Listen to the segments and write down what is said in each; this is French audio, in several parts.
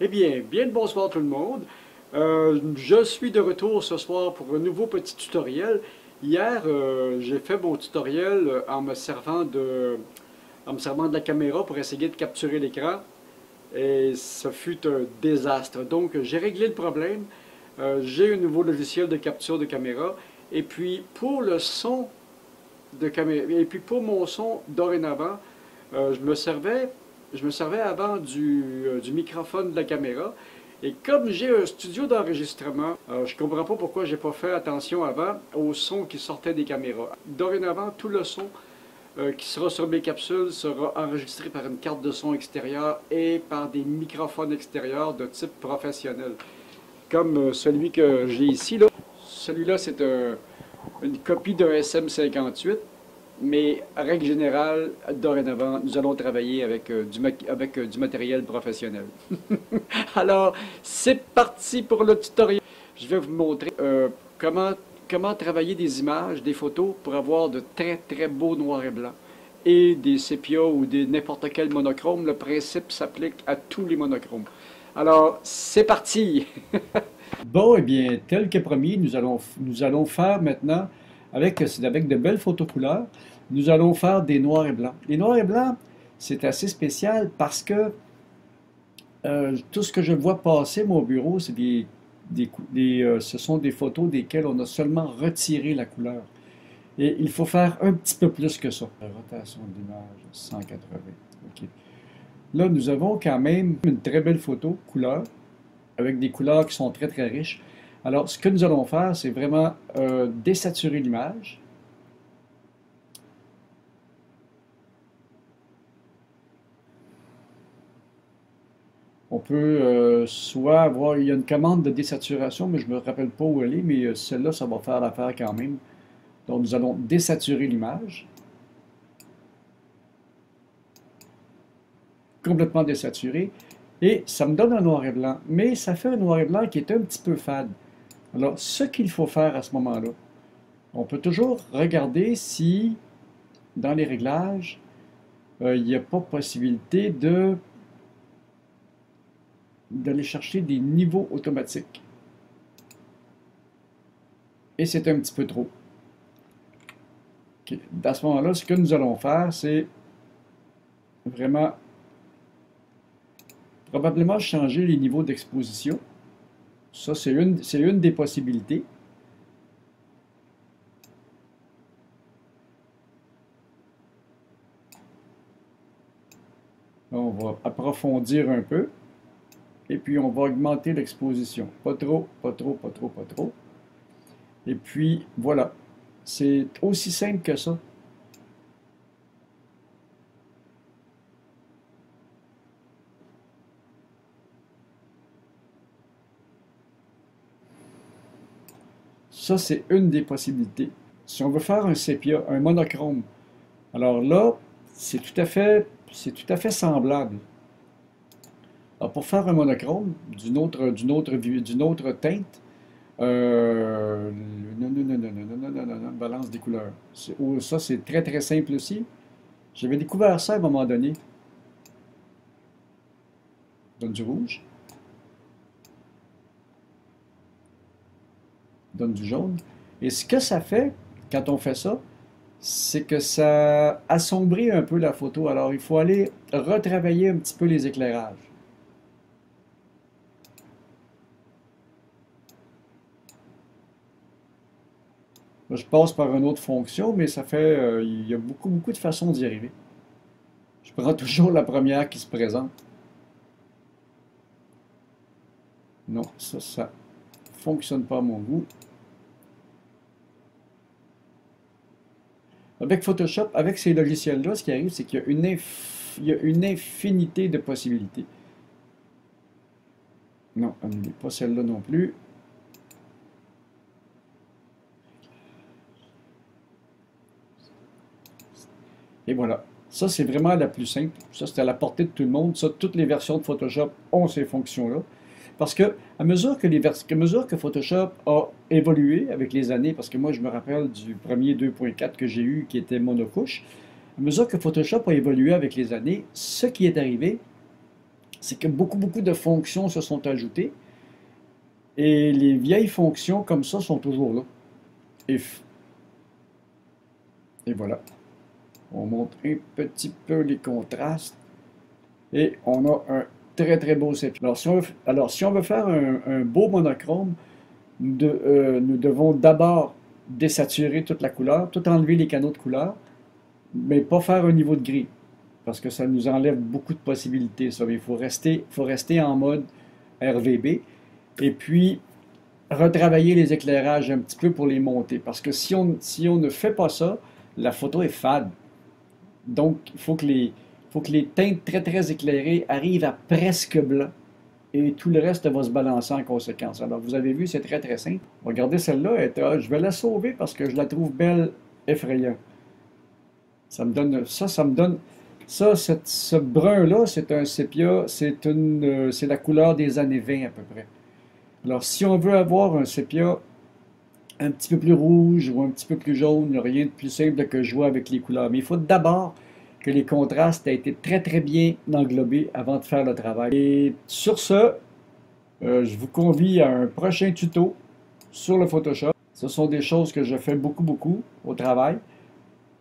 Eh bien le bonsoir tout le monde. Je suis de retour ce soir pour un nouveau petit tutoriel. Hier, j'ai fait mon tutoriel en me servant de la caméra pour essayer de capturer l'écran. Et ce fut un désastre. Donc, j'ai réglé le problème. J'ai un nouveau logiciel de capture de caméra. Et puis, pour le son de caméra, et puis pour mon son dorénavant, je me servais avant du microphone de la caméra. Et comme j'ai un studio d'enregistrement, je ne comprends pas pourquoi j'ai pas fait attention avant au son qui sortait des caméras. Dorénavant, tout le son qui sera sur mes capsules sera enregistré par une carte de son extérieure et par des microphones extérieurs de type professionnel. Comme celui que j'ai ici, là. Celui-là, c'est une copie d'un SM58. Mais, à règle générale, dorénavant, nous allons travailler avec du matériel professionnel. Alors, c'est parti pour le tutoriel. Je vais vous montrer comment travailler des images, des photos, pour avoir de très très beaux noirs et blancs. Et des sépia ou n'importe quel monochrome. Le principe s'applique à tous les monochromes. Alors, c'est parti! Bon, eh bien, tel que promis, nous allons faire maintenant, avec de belles photos couleurs, nous allons faire des noirs et blancs. Les noirs et blancs, c'est assez spécial parce que tout ce que je vois passer, mon bureau, c'est ce sont des photos desquelles on a seulement retiré la couleur. Et il faut faire un petit peu plus que ça. Rotation de l'image, 180. OK. Là, nous avons quand même une très belle photo couleur, avec des couleurs qui sont très très riches. Alors, ce que nous allons faire, c'est vraiment désaturer l'image. On peut soit avoir, il y a une commande de désaturation, mais je ne me rappelle pas où elle est, mais celle-là, ça va faire l'affaire quand même. Donc, nous allons désaturer l'image. Complètement désaturé. Et ça me donne un noir et blanc, mais ça fait un noir et blanc qui est un petit peu fade. Alors, ce qu'il faut faire à ce moment-là, on peut toujours regarder si, dans les réglages, il n'y a pas possibilité d'aller chercher des niveaux automatiques. Et c'est un petit peu trop. Okay. À ce moment-là, ce que nous allons faire, c'est vraiment probablement changer les niveaux d'exposition. Ça, c'est une des possibilités. On va approfondir un peu. Et puis, on va augmenter l'exposition. Pas trop, pas trop, pas trop, pas trop. Et puis, voilà. C'est aussi simple que ça. Ça, c'est une des possibilités. Si on veut faire un sépia, un monochrome, alors là, c'est tout à fait semblable. Alors, pour faire un monochrome d'une autre teinte, balance des couleurs. Ça, c'est très très simple aussi. J'avais découvert ça à un moment donné. Donne du rouge. Donne du jaune. Et ce que ça fait, quand on fait ça, c'est que ça assombrit un peu la photo. Alors, il faut aller retravailler un petit peu les éclairages. Là, je passe par une autre fonction, mais ça fait, il y a beaucoup de façons d'y arriver. Je prends toujours la première qui se présente. Non, ça fonctionne pas à mon goût. Avec Photoshop, avec ces logiciels-là, ce qui arrive, c'est qu'il y a une infinité de possibilités. Non, pas celle-là non plus. Et voilà. Ça, c'est vraiment la plus simple. Ça, c'est à la portée de tout le monde. Ça, toutes les versions de Photoshop ont ces fonctions-là. Parce que à mesure que Photoshop a évolué avec les années, parce que moi je me rappelle du premier 2.4 que j'ai eu qui était monocouche, à mesure que Photoshop a évolué avec les années, ce qui est arrivé, c'est que beaucoup de fonctions se sont ajoutées et les vieilles fonctions comme ça sont toujours là. Et, et voilà. On monte un petit peu les contrastes et on a un très beau sépia. Alors si on veut faire un beau monochrome, nous devons d'abord désaturer toute la couleur, tout enlever les canaux de couleur, mais pas faire un niveau de gris, parce que ça nous enlève beaucoup de possibilités. Ça. Il faut rester en mode RVB, et puis retravailler les éclairages un petit peu pour les monter, parce que si on ne fait pas ça, la photo est fade. Donc, il faut que les teintes très éclairées arrivent à presque blanc, et tout le reste va se balancer en conséquence. Alors, vous avez vu, c'est très simple. Regardez celle-là, je vais la sauver parce que je la trouve belle, effrayante. Ça me donne, ce brun-là, c'est un sépia, c'est la couleur des années 20 à peu près. Alors, si on veut avoir un sépia un petit peu plus rouge ou un petit peu plus jaune, il n'y a rien de plus simple que jouer avec les couleurs. Mais il faut d'abord que les contrastes aient été très bien englobés avant de faire le travail. Et sur ce, je vous convie à un prochain tuto sur le Photoshop. Ce sont des choses que je fais beaucoup au travail.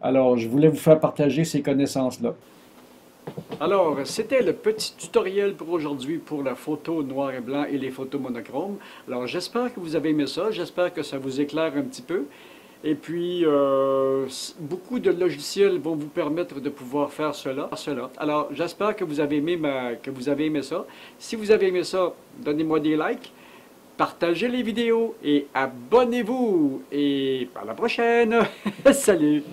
Alors, je voulais vous faire partager ces connaissances-là. Alors, c'était le petit tutoriel pour aujourd'hui pour la photo noir et blanc et les photos monochromes. Alors, j'espère que vous avez aimé ça, j'espère que ça vous éclaire un petit peu. Et puis, beaucoup de logiciels vont vous permettre de pouvoir faire cela. Alors, j'espère que vous avez aimé ça. Si vous avez aimé ça, donnez-moi des likes, partagez les vidéos et abonnez-vous. Et à la prochaine! Salut!